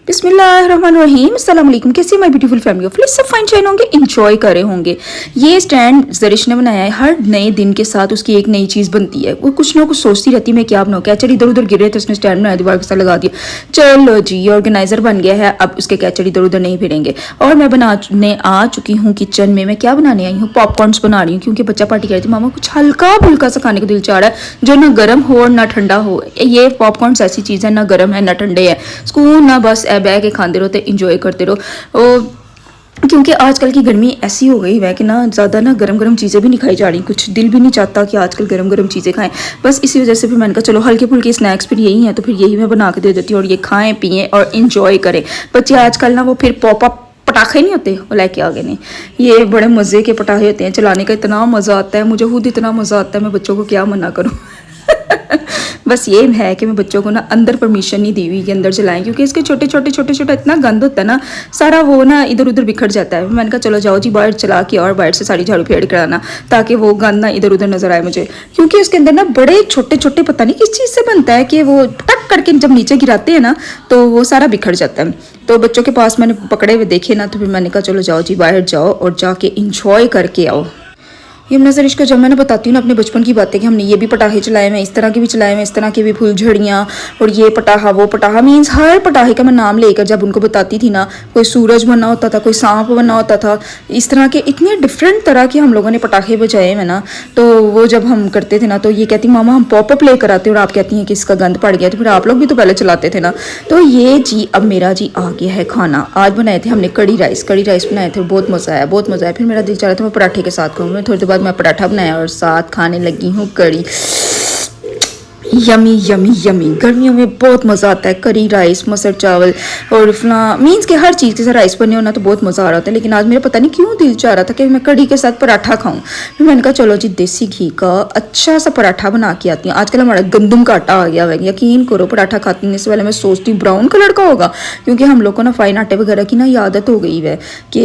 बिस्मिल्लाहिर्रहमानिर्रहीम, अस्सलाम वालेकुम। कैसी माय ब्यूटीफुल फैमिली ऑफ सब फाइन शाइन होंगे, इंजॉय कर रहे होंगे। ये स्टैंड जरिश ने बनाया है। हर नए दिन के साथ उसकी एक नई चीज़ बनती है। वो कुछ ना कुछ सोचती रहती है मैं क्या बनाऊँ। कैचर इधर उधर गिर रहे थे, उसने स्टैंड बनाया, दीवार के साथ लगा दिया। चलो जी, ऑर्गेनाइजर बन गया है। अब उसके कैचर इधर उधर नहीं फिरेंगे। और मैं बनाने आ चुकी हूँ किचन में। मैं क्या बनाने आई हूँ, पॉपकॉर्न्स बना रही हूँ, क्योंकि बच्चा पार्टी कर रही थी, मामा कुछ हल्का फुल्का सा खाने को दिल चाह रहा है, जो ना गर्म हो और ना ठंडा हो। ये पॉपकॉर्न्स ऐसी चीज़ है, ना गर्म है ना ठंडे है, सुकून ना बस बह के खाते रहो तो इंजॉय करते रहो। क्योंकि आजकल की गर्मी ऐसी हो गई है कि ना ज़्यादा ना गरम गरम चीज़ें भी नहीं खाई जा रही। कुछ दिल भी नहीं चाहता कि आजकल गरम गरम चीज़ें खाएं। बस इसी वजह से फिर मैंने कहा चलो हल्के फुल्के स्नैक्स फिर यही हैं, तो फिर यही मैं बना के दे देती हूँ और ये खाएं पिएं और इन्जॉय करें। बच्चे आजकल ना वो फिर पॉप अप पटाखे नहीं होते, वो लेके आ गए नहीं। ये बड़े मज़े के पटाखे होते हैं, चलाने का इतना मज़ा आता है, मुझे खुद इतना मज़ा आता है, मैं बच्चों को क्या मना करूँ। बस ये है कि मैं बच्चों को ना अंदर परमिशन नहीं दी हुई कि अंदर चलाएं, क्योंकि इसके छोटे छोटे इतना गंद होता है ना, सारा वो ना इधर उधर बिखर जाता है। मैंने कहा चलो जाओ जी बाहर चला के और बाहर से सारी झाड़ू फेड़ कराना, ताकि वो गंद ना इधर उधर नजर आए मुझे। क्योंकि उसके अंदर ना बड़े छोटे छोटे पता नहीं किस चीज़ से बनता है कि वो टक करके जब नीचे गिराते हैं ना तो वो सारा बिखर जाता है। तो बच्चों के पास मैंने पकड़े हुए देखे ना, तो फिर मैंने कहा चलो जाओ जी बाहर जाओ और जाके इंजॉय करके आओ। यमुना सरिश को जब मैंने बताती हूँ ना अपने बचपन की बातें कि हमने ये भी पटाखे चलाए हुए, इस तरह के भी चलाए हुए, इस तरह के भी फुलझड़ियाँ और ये पटाखा वो पटाखा, मीन्स हर पटाखे का मैं नाम लेकर जब उनको बताती थी ना, कोई सूरज बना होता था, कोई सांप बना होता था, इस तरह के इतने डिफरेंट तरह के हम लोगों ने पटाखे बजाए हैं ना। तो वो जब हम करते थे ना तो ये कहती मामा हम पॉपअप ले कर आते हैं, और आप कहती हैं कि इसका गंद पड़ गया, तो फिर आप लोग भी तो पहले चलाते थे ना। तो ये जी अब मेरा जी आ गया है खाना। आज बनाए थे हमने कड़ी राइस बनाए थे, बहुत मज़ा आया, बहुत मज़ा आया। फिर मेरा दिल चाह रहा था मैं पराठे के साथ खाऊँ। मैं थोड़ी देर बाद मैं पराठा बनाया और साथ खाने लगी हूँ कड़ी। यमी यमी यमी, गर्मियों में बहुत मज़ा आता है। करी राइस, मसर चावल और मीन्स के हर चीज़ के साथ राइस बने होना तो बहुत मज़ा आ रहा था। लेकिन आज मेरा पता नहीं क्यों दिल चाह रहा था कि मैं कड़ी के साथ पराठा खाऊं। फिर मैंने कहा चलो जी देसी घी का अच्छा सा पराठा बना के आती हूँ। आजकल हमारा गंदम का आटा आ गया है, यकीन करो पराठा खाने से पहले मैं सोचती हूँ ब्राउन कलर का होगा, क्योंकि हम लोग को ना फाइन आटे वगैरह की ना आदत हो गई है कि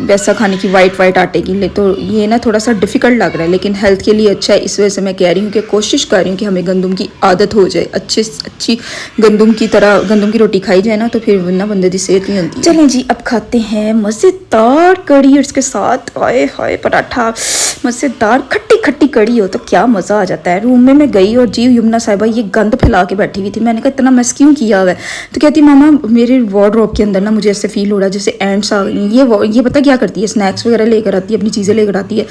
वैसा खाने की, वाइट आटे की। ले तो ये ना थोड़ा सा डिफ़िकल्ट लग रहा है, लेकिन हेल्थ के लिए अच्छा है। इस वजह से मैं कह रही हूँ कि कोशिश कर रही हूँ कि हमें गंदम की आदत हो जाए, अच्छी गंदम की तरह गंदम की रोटी खाई जाए ना, तो फिर ना बंदे की सेहत नहीं होती। चलें जी अब खाते हैं मज़ेदार कड़ी और इसके साथ आए हाय पराठा। मज़ेदार खट्टी खट्टी कड़ी हो तो क्या मज़ा आ जाता है। रूम में मैं गई और जी यमुना साहिबा ये गंद फैला के बैठी हुई थी। मैंने कहा इतना मैस क्यों किया हुआ है। तो कहती मामा मेरे वार्डरोब के अंदर ना मुझे ऐसे फील हो रहा है जैसे एंड्स आ गई। ये पता क्या करती है, स्नैक्स वगैरह लेकर आती है, अपनी चीज़ें लेकर आती है,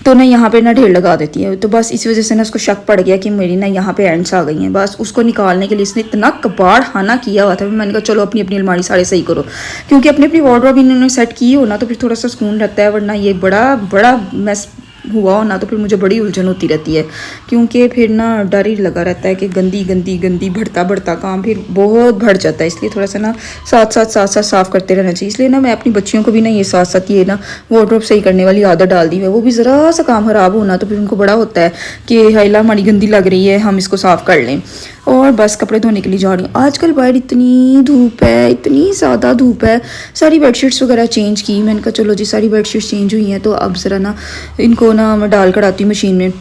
तो ना यहाँ पे ना ढेर लगा देती है। तो बस इसी वजह से ना उसको शक पड़ गया कि मेरी ना यहाँ पे एंड्स आ गई हैं। बस उसको निकालने के लिए इसने इतना कबाड़ खाना किया हुआ था। मैंने कहा चलो अपनी अपनी अलमारी सारे सही करो, क्योंकि अपनी अपनी वार्डरोब इन्होंने सेट की हो ना तो फिर थोड़ा सा सुकून रहता है। वरना ये बड़ा मैस हुआ हो ना तो फिर मुझे बड़ी उलझन होती रहती है, क्योंकि फिर ना डर ही लगा रहता है कि गंदी बढ़ता काम फिर बहुत बढ़ जाता है। इसलिए थोड़ा सा ना साथ साफ करते रहना चाहिए। इसलिए ना मैं अपनी बच्चियों को भी ना ये साथ ये ना वार्डरोब सही करने वाली आदत डाल दी है। वो भी ज़रा सा काम ख़राब होना तो फिर उनको बड़ा होता है कि हाइला हमारी गंदी लग रही है, हम इसको साफ़ कर लें। और बस कपड़े धोने के लिए जा रही हूँ। आजकल बाहर इतनी धूप है, इतनी ज़्यादा धूप है। सारी बेडशीट्स वगैरह चेंज की। मैंने कहा चलो जी सारी बेडशीट्स चेंज हुई हैं, तो अब ज़रा ना इनको ना मैं डाल कर आती हूँ मशीन में।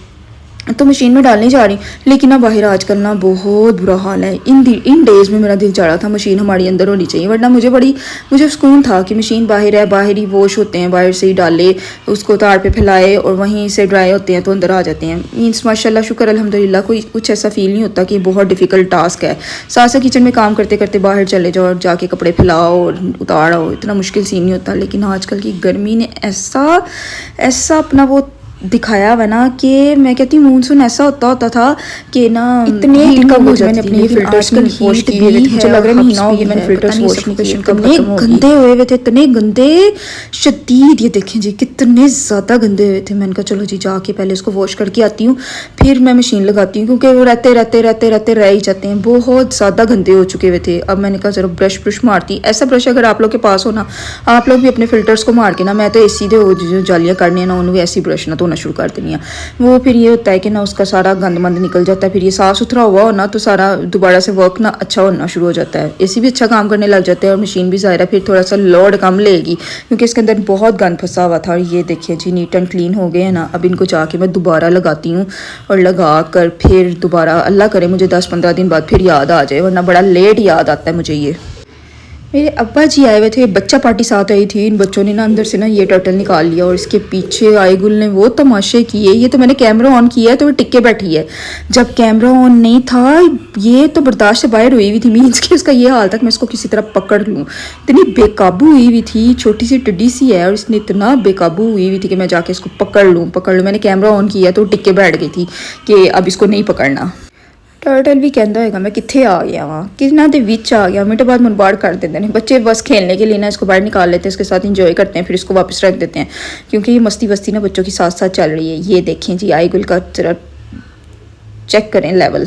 तो मशीन में डालने जा रही, लेकिन ना बाहर आजकल ना बहुत बुरा हाल है। इन डेज़ में मेरा दिल चाह रहा था मशीन हमारी अंदर होनी चाहिए, वरना मुझे सुकून था कि मशीन बाहर है, बाहर ही वॉश होते हैं, बाहर से ही डाले, उसको तार पे फैलाए और वहीं से ड्राई होते हैं तो अंदर आ जाते हैं। मीन्स माशाल्लाह शुक्र अल्हम्दुलिल्लाह कोई कुछ ऐसा फील नहीं होता कि बहुत डिफ़िकल्ट टास्क है। साथ किचन में काम करते करते बाहर चले जाओ और जाके कपड़े फैलाओ और उतारो, इतना मुश्किल सीन नहीं होता। लेकिन आजकल की गर्मी ने ऐसा अपना वो दिखाया हुआ ना कि मैं कहती हूँ मानसून ऐसा होता था कि ना इतने कम हो जाती थी। फिल्टर्स की वॉश की हुई थी, मुझे लग रहा है महीना हो गया मैंने फिल्टर्स वॉश नहीं किए। इतने गंदे हुए थे, इतने गंदे शदीद। ये देखें जी कितने ज़्यादा गंदे हुए थे। मैंने कहा चलो जी जाके पहले उसको वॉश करके आती हूँ, फिर मैं मशीन लगाती हूँ, क्योंकि वो रहते रह ही जाते हैं। बहुत ज़्यादा गंदे हो चुके हुए थे। अब मैंने कहा चलो ब्रश मारती। ऐसा ब्रश अगर आप लोग के पास हो ना, आप लोग भी अपने फिल्टर्स को मार के ना, मैं तो सीधे जो जालियाँ करनी ना उन्होंने ऐसी ब्रश ना शुरू कर देनी है। वो फिर ये होता है कि ना उसका सारा गंद मंद निकल जाता है। फिर ये साफ़ सुथरा हुआ हो ना तो सारा दोबारा से वर्क ना अच्छा होना शुरू हो जाता है। एसी भी अच्छा काम करने लग जाते हैं और मशीन भी ज़ाहिर है फिर थोड़ा सा लोड कम लेगी, क्योंकि इसके अंदर बहुत गंद फंसा हुआ था। और ये देखिए जी नीट एंड क्लीन हो गए हैं ना। अब इनको जाके मैं दोबारा लगाती हूँ और लगा कर फिर दोबारा, अल्लाह करे मुझे 10-15 दिन बाद फिर याद आ जाए, वरना बड़ा लेट याद आता है मुझे। मेरे अब्बा जी आए हुए थे, बच्चा पार्टी साथ आई थी। इन बच्चों ने ना अंदर से ना ये टर्टल निकाल लिया और इसके पीछे आईगुल ने वो तमाशे किए। ये तो मैंने कैमरा ऑन किया है तो वो टिक्के बैठी है, जब कैमरा ऑन नहीं था ये तो बर्दाश्त से बाहर हुई हुई थी। मीन्स कि उसका ये हाल तक मैं इसको किसी तरह पकड़ लूँ, इतनी बेकाबू हुई हुई थी। छोटी सी टिड्डी सी है और इसने इतना बेकाबू हुई हुई थी कि मैं जाके इसको पकड़ लूँ। मैंने कैमरा ऑन किया तो टिक्के बैठ गई थी कि अब इसको नहीं पकड़ना। टर्टल भी कहता होगा मैं कितने आ गया वहाँ कितना दे विच आ गया, मिनट बाद मन बाहर कर देते हैं बच्चे। बस खेलने के लिए ना इसको बाहर निकाल लेते हैं, इसके साथ इंजॉय करते हैं, फिर इसको वापस रख देते हैं क्योंकि ये मस्ती वस्ती ना बच्चों के साथ साथ चल रही है। ये देखें जी आईगुल का जरा चेक करें लेवल।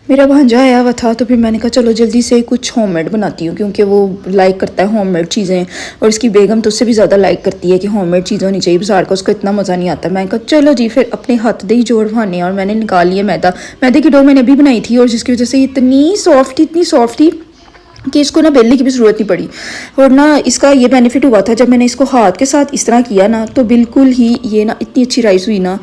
मेरा भांजा आया हुआ था तो फिर मैंने कहा चलो जल्दी से कुछ होममेड बनाती हूँ क्योंकि वो लाइक करता है होममेड चीज़ें और इसकी बेगम तो उससे भी ज़्यादा लाइक करती है कि होममेड चीज़ होनी चाहिए। बाजार का उसको इतना मज़ा नहीं आता। मैंने कहा चलो जी फिर अपने हाथ दे ही जोड़ भाने और मैंने निकाल लिया मैदे की डो मैंने अभी बनाई थी और जिसकी वजह से इतनी सॉफ्ट थी कि इसको ना बेलने की भी ज़रूरत नहीं पड़ी। और ना इसका ये बेनिफिट हुआ था जब मैंने इसको हाथ के साथ इस तरह किया ना तो बिल्कुल ही ये ना इतनी अच्छी राइस हुई ना,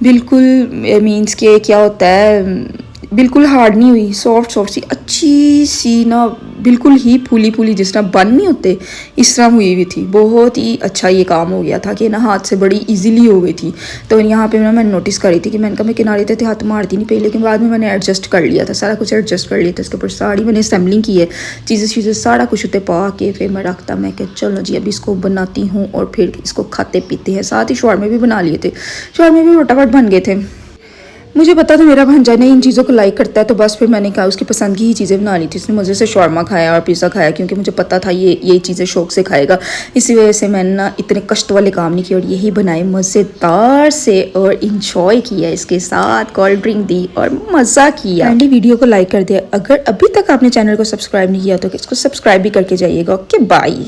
बिल्कुल मीन्स के क्या होता है बिल्कुल हार्ड नहीं हुई, सॉफ्ट सी अच्छी सी ना, बिल्कुल ही फूली जिस तरह बन नहीं होते इस तरह हुई हुई थी। बहुत ही अच्छा ये काम हो गया था कि ना हाथ से बड़ी इजीली हो गई थी। तो यहाँ पे ना मैंने नोटिस करी थी कि मैंने कहा मैं किनारे थे हाथ मारती नहीं पई, लेकिन बाद में मैंने एडजस्ट कर लिया था, सारा कुछ एडजस्ट कर लिया था। इसके ऊपर साड़ी मैंने असेंबलिंग की है, चीज़ें सारा कुछ उतने पा के फिर मैं रखता। मैं क्या चलो जी अभी इसको बनाती हूँ और फिर इसको खाते पीते हैं। साथ ही शौरमा भी बना लिए थे, शौरमा भी फटाफट बन गए थे। मुझे पता था मेरा भांजा ने इन चीज़ों को लाइक करता है तो बस फिर मैंने कहा उसकी पसंद की ही चीज़ें बना ली थी। उसने मज़े से शौरमा खाया और पिज़्ज़ा खाया क्योंकि मुझे पता था ये चीज़ें शौक से खाएगा। इसी वजह से मैंने ना इतने कष्ट वाले काम नहीं किए और यही बनाए मज़ेदार से और इंजॉय किया, इसके साथ कोल्ड ड्रिंक दी और मज़ा किया। एंडी वीडियो को लाइक कर दिया। अगर अभी तक आपने चैनल को सब्सक्राइब नहीं किया तो इसको सब्सक्राइब भी करके जाइएगा। Okay bye.